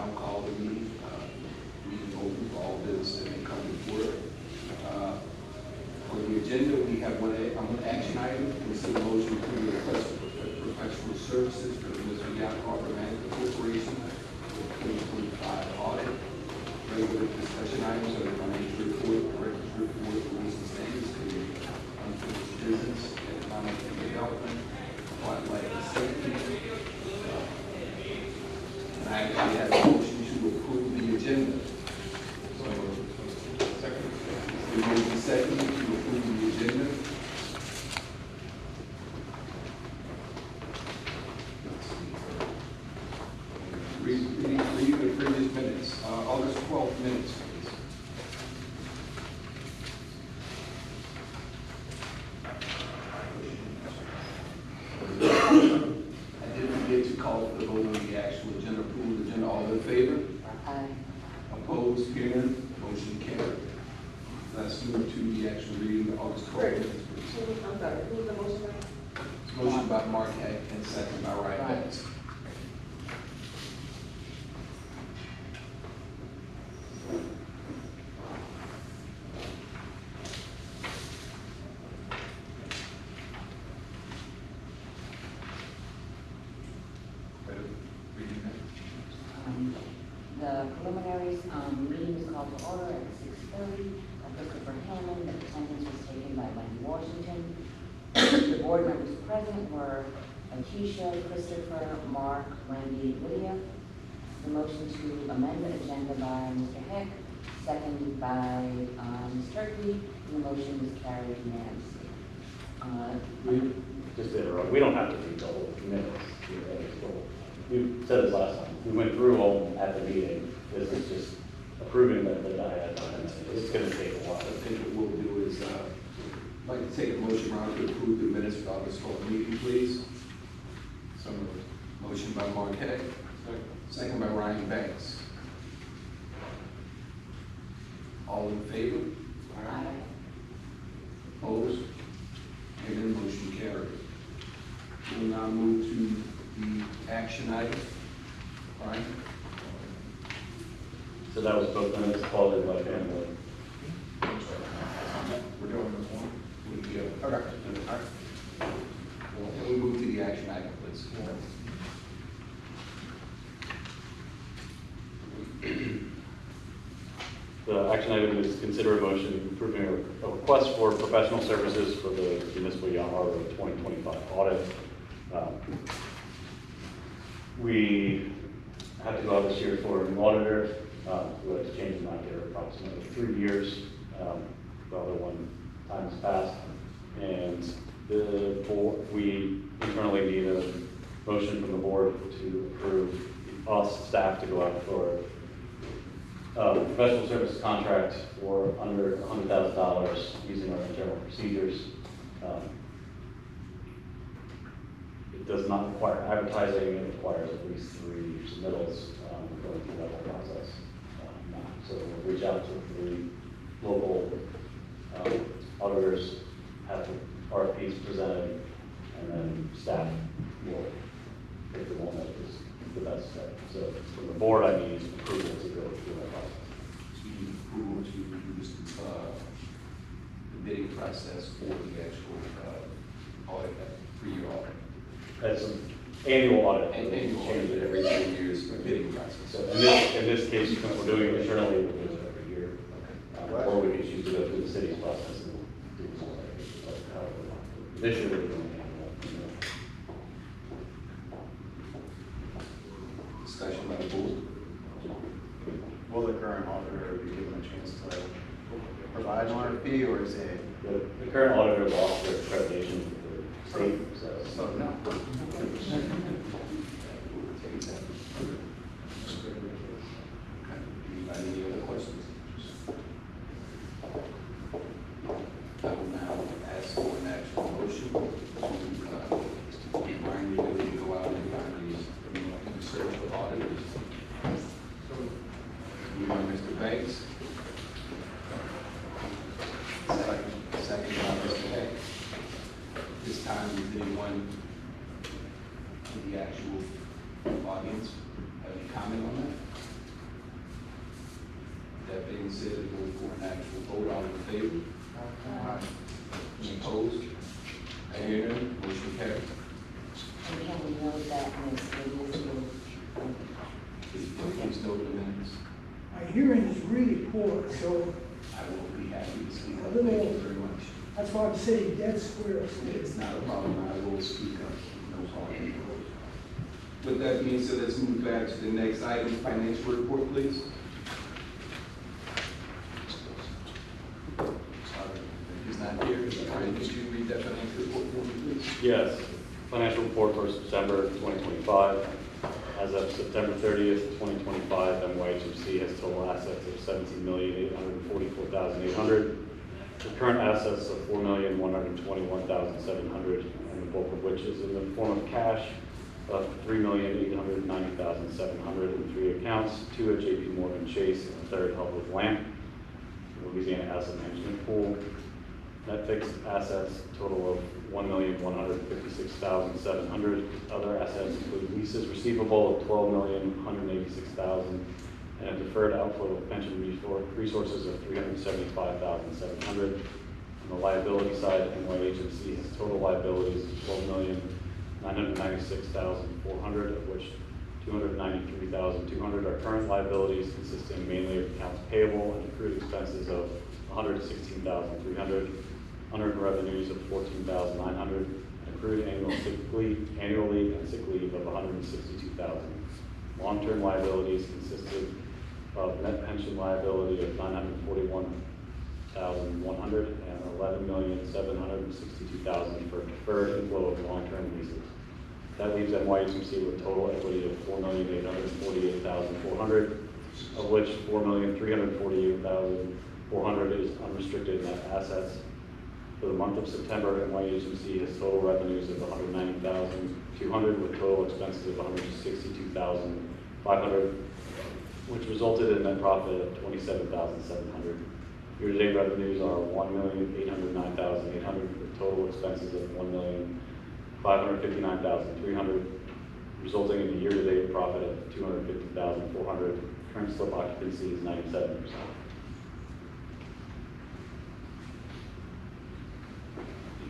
now call the meeting, meeting open for all business that may come before it. On the agenda, we have one action item, consider motion to the request for professional services for the Mr. Yacht Harbor Management Corporation, 2025 audit. Regular discussion items are the financial report, director's report, rules and standards, committee, unfinished business, economic development, wildlife and safety. And I actually have a motion to approve the agenda. We move to second to approve the agenda. Read the previous minutes, August 12th minutes, please. I did forget to call for the vote on the actual agenda, approval of the agenda. All in favor? Aye. Opposed? Hearing, motion carried. Let's move to the actual reading of August 12th minutes, please. I'm sorry, who was the motion by? Motion by Mark Heck and second by Ryan Banks. The preliminaries meeting was called to order at 6:30. Christopher Hillman, the attendance was taken by Wendy Washington. The board members present were Akeisha, Christopher, Mark, Wendy, Lydia. The motion to amend the agenda by Mr. Heck, seconded by Ms. Turkey, and the motion was carried unanimously. Just to interrupt, we don't have to read the whole minutes. We said this last time. We went through all at the meeting. This is just approving that I had done. It's going to take a while. I think what we'll do is, I'd like to take a motion round to approve the minutes for August 12th meeting, please. So moved. Motion by Mark Heck, second by Ryan Banks. All in favor? Aye. Opposed? And then motion carried. We'll now move to the action item. Ryan? So that was both minutes, followed by family. We're doing this one? Okay. All right. And we move to the action item, please. The action item is consider a motion approving a request for professional services for the municipal yacht harbor 2025 audit. We have to go out this year for an auditor. We had to change them out here approximately 3 years. The other one time has passed. And the board, we internally need a motion from the board to approve us, staff, to go out for professional services contract for under $100,000 using our internal procedures. It does not require advertising. It requires at least 3 submittals going through that whole process. So we'll reach out to 3 local auditors, have the RFPs presented, and then staff will pick the one that is the best fit. So from the board, I need approval to go through that process. So you need approval to do this, the bidding process for the actual audit, that 3-year audit. That's an annual audit. Annual audit every 3 years for bidding process. So in this case, because we're doing it internally, we'll do it every year. Or we can choose to go through the city's process and do it however we want. This year, we're doing annual. Discussion by the board. Will the current auditor be given a chance to provide an RFP, or is it? The current auditor lost their accreditation for state, so no. Any other questions? I will now ask for an actual motion to Ryan, you really go out and find these, search for auditors. You know, Mr. Banks. Second by Mr. Heck. This time, is anyone in the actual audience have any comment on that? being said, we'll go for an actual vote. All in favor? Any opposed? I hear none, motion carries. And can we note that Ms. Williams will, Please note the minutes. My hearing is really poor, so I will be happy to speak A up. little- Thank you very much. that's why I'm sitting dead square. It's not a problem, I will speak up, no problem. With that being said, let's move back to the next item, financial report, please. He's not here, could you read that financial report for me, please? Yes, financial report for September 2025. As of September 30th, 2025, MYHMC has total assets of $17,844,800. The current assets of $4,121,700, and the bulk of which is in the form of cash of $3,890,700 in 3 accounts, 2 at JP Morgan Chase and a third held with LAMP, Louisiana Asset Management Pool. Net fixed assets total of $1,156,700. Other assets include leases receivable of $12,186,000 and a deferred outflow of pension resources of $375,700. On the liability side, MYHMC has total liabilities of $12,996,400, of which $293,200 are current liabilities, consisting mainly of accounts payable and accrued expenses of $116,300, unearned revenues of $14,900, accrued annually and sick leave of $162,000. Long-term liabilities consisted of net pension liability of $941,100 and $11,762,000 for deferred inflow of long-term leases. That leaves MYHMC with total equity of $4,848,400, of which $4,348,400 is unrestricted net assets. For the month of September, MYHMC has total revenues of $190,200 with total expenses of $162,500, which resulted in net profit of $27,700. Year-to-date revenues are $1,809,800 with total expenses of $1,559,300, resulting in a year-to-date profit of $250,400. Current slip occupancy is 97%.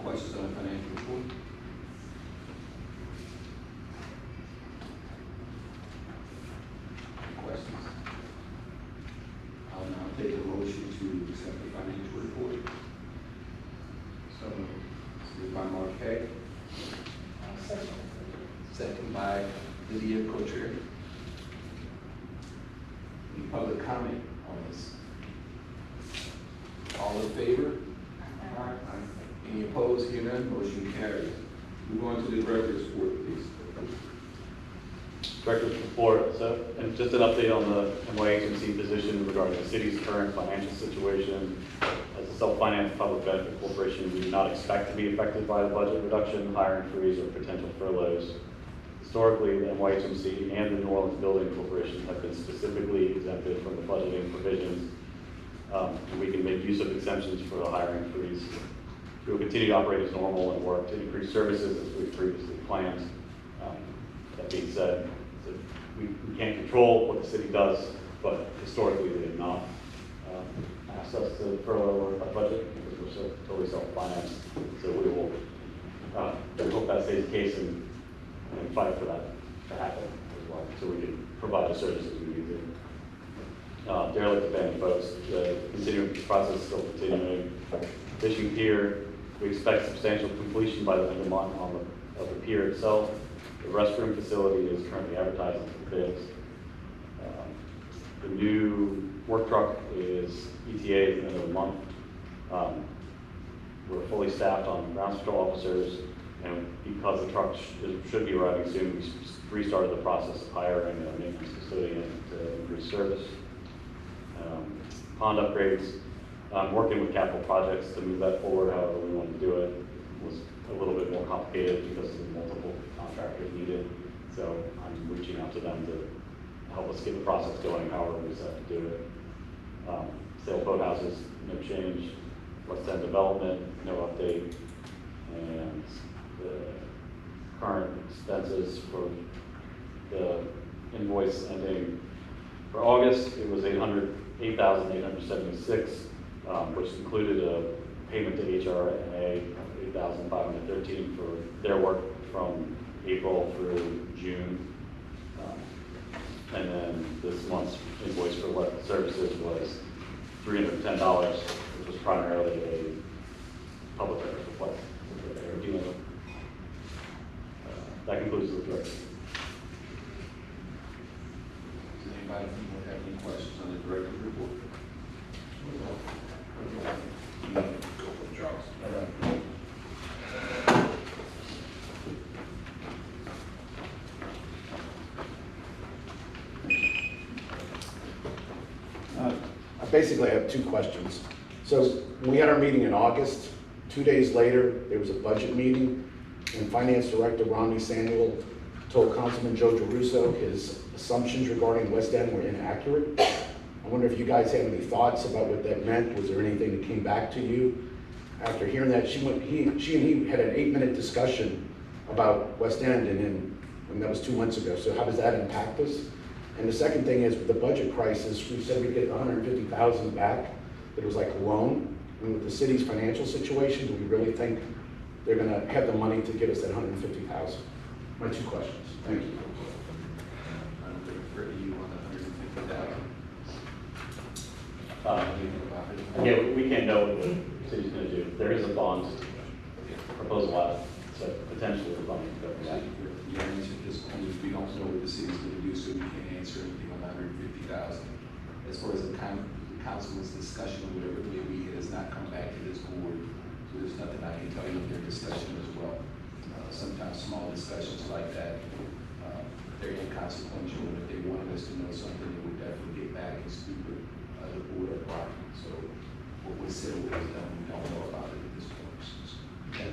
Questions on the financial report? Questions? I'll now take a motion to accept the financial report. So, moved by Marquet, second by Lydia Cocher. Any public comment on this? All in favor? Aye. Any opposed? Hear none, motion carries. Move on to the director's report, please. Director's report, so, and just an update on the MYHMC position regarding the city's current financial situation. As a self-financed public benefit corporation, we do not expect to be affected by the budget reduction, hiring freeze, or potential furloughs. Historically, the MYHMC and the New Orleans Building Corporation have been specifically exempted from the budgeting provisions, and we can make use of exemptions for the hiring freeze. We will continue to operate as normal and work to increase services as we've previously planned. That being said, we can't control what the city does, but historically they have not asked us to furlough our budget because we're so totally self-financed. So we will hope that stays the case and fight for that to happen as well, so we can provide the services we need to. Derelict abandoned boats, the continuing process is still continuing. Fishing pier, we expect substantial completion by the end of the month of the pier itself. The restroom facility is currently advertising for bids. The new work truck is ETA at the end of the month. We're fully staffed on ground patrol officers, and because the truck should be arriving soon, we restarted the process of hiring a maintenance custodian to increase service. Pond upgrades. Working with capital projects to move that forward, however we want to do it, was a little bit more complicated because of the multiple contractors needed. So I'm reaching out to them to help us get the process going, however we decide to do it. Sale boathouses, no change. West End development, no update. And the current expenses for the invoice ending for August, it was $800,000. $8,876, which included a payment to HRNA of $8,513 for their work from April through June. And then this month's invoice for what services was $310, which was primarily a public records request that they were dealing with. That concludes the report. Does anybody have any questions on the director's report? Go for Charles. I basically have two questions. So we had our meeting in August. 2 days later, there was a budget meeting, and Finance Director Romney Samuel told Councilman Joe DeRusso his assumptions regarding West End were inaccurate. I wonder if you guys have any thoughts about what that meant. Was there anything that came back to you? After hearing that, she and he had an 8-minute discussion about West End, and that was 2 months ago. So how does that impact us? And the second thing is, with the budget crisis, we said we'd get $150,000 back, but it was like a loan. And with the city's financial situation, do we really think they're gonna have the money to get us that $150,000? My two questions. Thank you. I'm going to refer to you on the $150,000. Yeah, we can't know what the city's gonna do. There is a bond proposal out, so potentially the bond can go for that. Your answer at this point is we don't know what the city's going to do, so we can't answer anything on $150,000. As far as the councilman's discussion or whatever it may be, it has not come back to this board, so there's nothing I can tell you of their discussion as well. Sometimes small discussions like that, they're inconsequential, and if they wanted us to know something, they would definitely get back and speak with the board of Rockland. So what was said, what was done, we don't know about it at this point. Okay.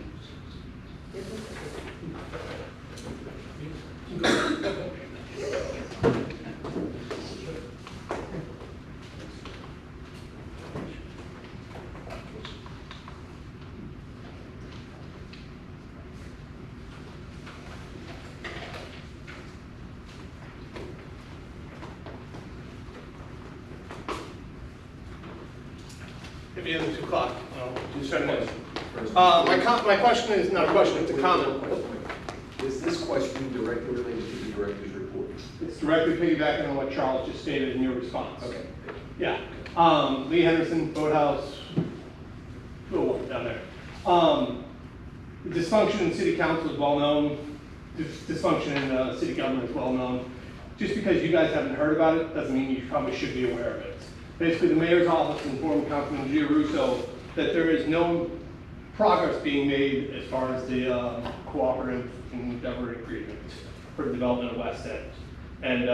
If you have 2 o'clock, do 7 minutes. My question is not a question, it's a comment. Is this question directly related to the director's report? It's directly piggybacking on what Charles just stated in your response. Okay. Yeah. Lee Henderson, Boathouse, down there. The dysfunction in city council is well known. Dysfunction in city government is well known. Just because you guys haven't heard about it doesn't mean you probably should be aware of it. Basically, the mayor's office informed Councilman DeRusso that there is no progress being made as far as the cooperative endeavor agreement for the development of West End. And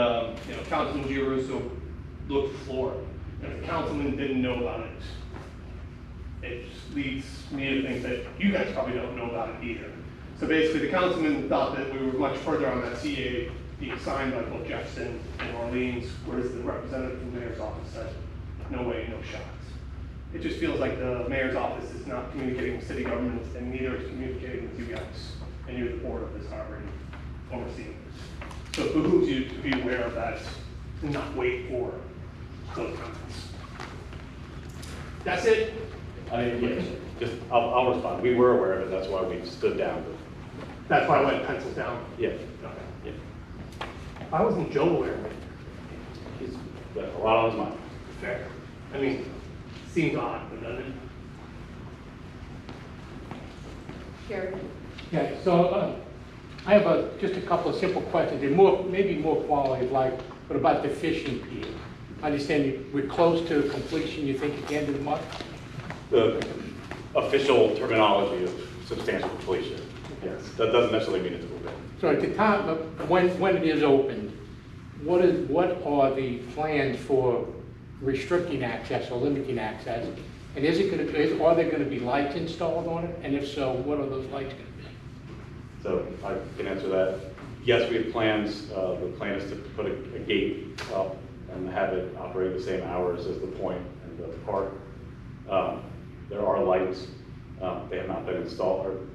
Councilman DeRusso looked the floor, and if the councilman didn't know about it, it just leads me to think that you guys probably don't know about it either. So basically, the councilman thought that we were much further on that CA being signed by both Jefferson and Orleans, whereas the representative from the mayor's office said, no way, no shots. It just feels like the mayor's office is not communicating with city governments, and neither is communicating with you guys. And you're the board of this already overseeing this. So it behooves you to be aware of that and not wait for those comments. That's it? I mean, yeah, I'll respond. We were aware of it, that's why we stood down. That's why I went pencils down. Yeah. Okay. Yeah. Why wasn't Joe aware of it? He's got a lot on his mind. Fair. I mean, seems odd, but doesn't it? Sherry? Yeah, so I have just a couple of simple questions, and maybe more quality of life, but about the fishing pier. I understand we're close to completion, you think, at the end of the month? The official terminology of substantial completion. Yes, that doesn't necessarily mean it's open. So at the time, of when it is opened, what are the plans for restricting access or limiting access? And are there going to be lights installed on it? And if so, what are those lights going to be? So I can answer that. Yes, we have plans. The plan is to put a gate up and have it operate the same hours as the point and the park. There are lights. They have not been installed.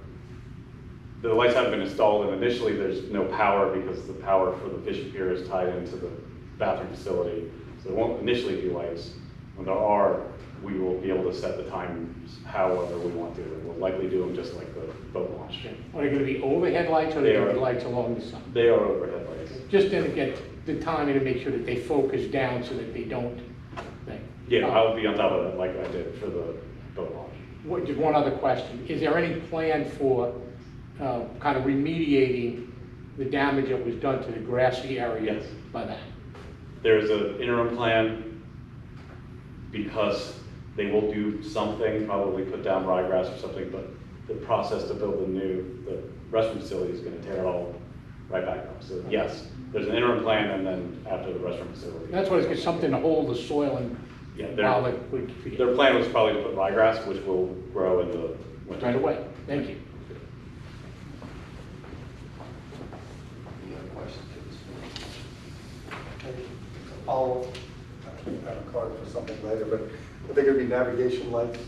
The lights haven't been installed, and initially there's no power because the power for the fishing pier is tied into the bathroom facility. So there won't initially be lights. When there are, we will be able to set the times however we want to, and we'll likely do them just like the boat launch. Are they gonna be overhead lights or are they gonna be lights along the sun? They are overhead lights. Just to get the timing to make sure that they focus down so that they don't think. Yeah, I'll be on top of that like I did for the boat launch. Just one other question. Is there any plan for kind of remediating the damage that was done to the grassy area Yes. by that? There's an interim plan because they will do something, probably put down ryegrass or something, but the process to build the restroom facility is gonna tear it all right back up. So yes, there's an interim plan and then after the restroom facility. That's what it's something to hold the soil and Yeah, while their, it their plan was probably to put ryegrass, which will grow in the winter. right away. Thank you. Any other questions at this point? I'll have a card for something later, but are they gonna be navigation lights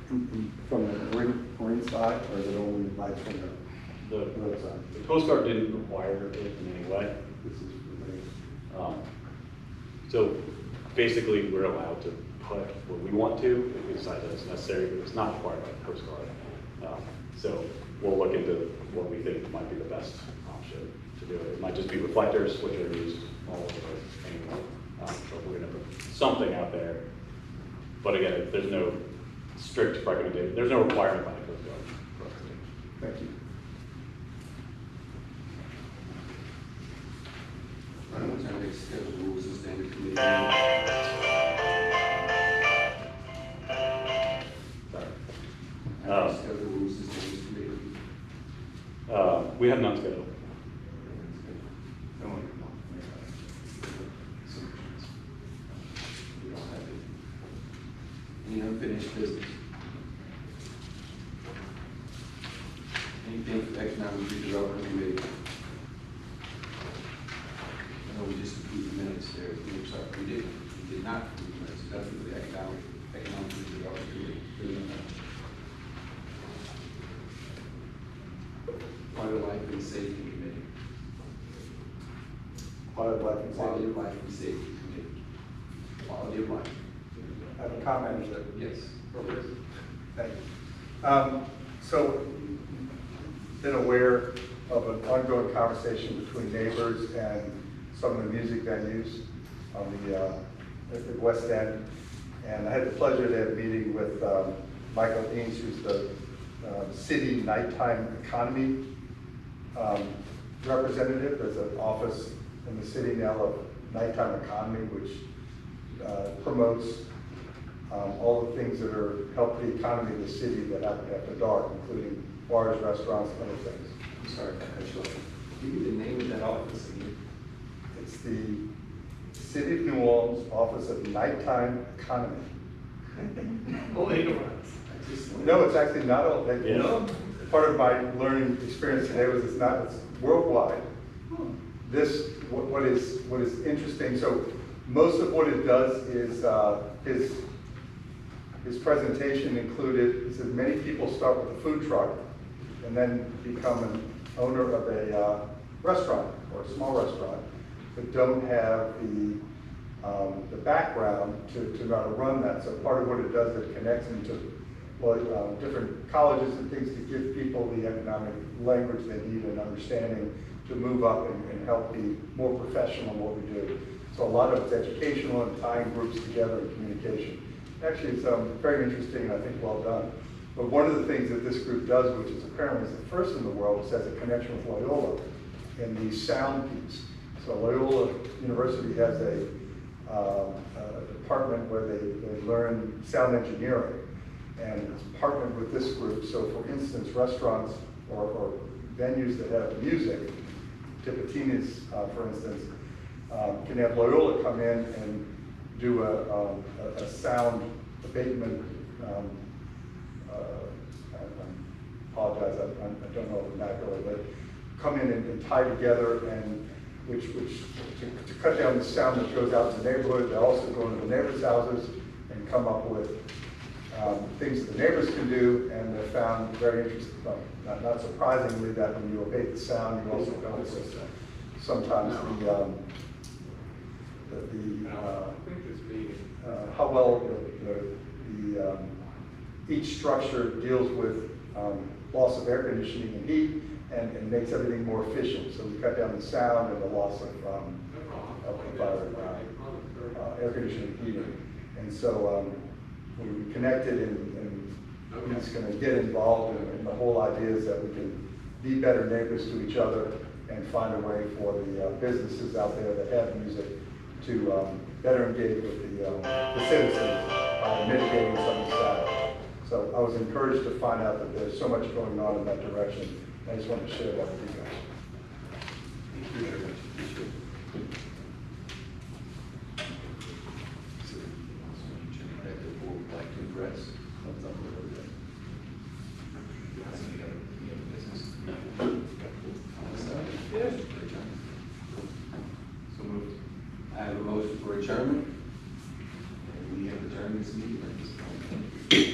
from the marine side, or is it only lights from The, the road side? the Coast Guard didn't require it in any way. This is for the- So basically, we're allowed to put what we want to, if we decide that it's necessary, but it's not required by the Coast Guard. So we'll look into what we think might be the best option to do it. It might just be reflectors, which are used all over anyway. So we're gonna put something out there. But again, there's no strict recommendation, there's no requirement by the Coast Guard for us to do. Thank you. All right, what's our next scheduled rules and standard committee? Sorry. Our next scheduled rules and standards committee. We have none scheduled. Don't worry, no. Submissions. We don't have it. Any unfinished business? Anything for economic redevelopment committee? I know we just approved the minutes there. I'm sorry, we did not approve the minutes. Nothing for the economic redevelopment committee. Quality of life and safety committee. Quality of life and Quality safety. of life and safety committee. Quality of life. I have a comment, is that? Yes. Thank you. So, been aware of an ongoing conversation between neighbors and some of the music venues on at the West End. And I had the pleasure to have a meeting with Michael Eames, who's the city nighttime economy representative. There's an office in the city now of nighttime economy, which promotes all the things that help the economy of the city that happen after dark, including bars, restaurants, and other things. I'm sorry, I cut you off. Give me the name of that office again. It's the City of New Orleans Office of Nighttime Economy. No, it's actually not all, part of my learning experience today was it's worldwide. What is interesting, so most of what it does is, his presentation included, he said many people start with a food truck and then become an owner of a restaurant or a small restaurant, but don't have the background to know how to run that. So part of what it does, it connects them to different colleges and things to give people the economic language they need and understanding to move up and help be more professional in what we do. So a lot of it's educational and tying groups together in communication. Actually, it's very interesting and I think well done. But one of the things that this group does, which is apparently the first in the world, is has a connection with Loyola in the sound piece. So Loyola University has a department where they learn sound engineering, and it's partnered with this group. So for instance, restaurants or venues that have music, Tipitina's, for instance, can have Loyola come in and do a sound abatement. I apologize, I don't know the vernacular, but come in and tie together and to cut down the sound that goes out in the neighborhood. They also go into the neighbors' houses and come up with things that the neighbors can do, and they found very interesting. Not surprisingly, that when you abate the sound, you also notice sometimes how well each structure deals with loss of air conditioning and heat and makes everything more efficient. So we cut down the sound and the loss of air conditioning and heating. And so we connected and he's going to get involved in the whole idea is that we can be better neighbors to each other and find a way for the businesses out there that have music to better engage with the citizens by mitigating some of the static. So I was encouraged to find out that there's so much going on in that direction. I just wanted to share that with you guys. Thank you very much. Appreciate it. That the board would like to address. What's up with that? Any other business? No. Yes. So moved. I have a motion for adjournment. And we have adjourned this meeting at this point.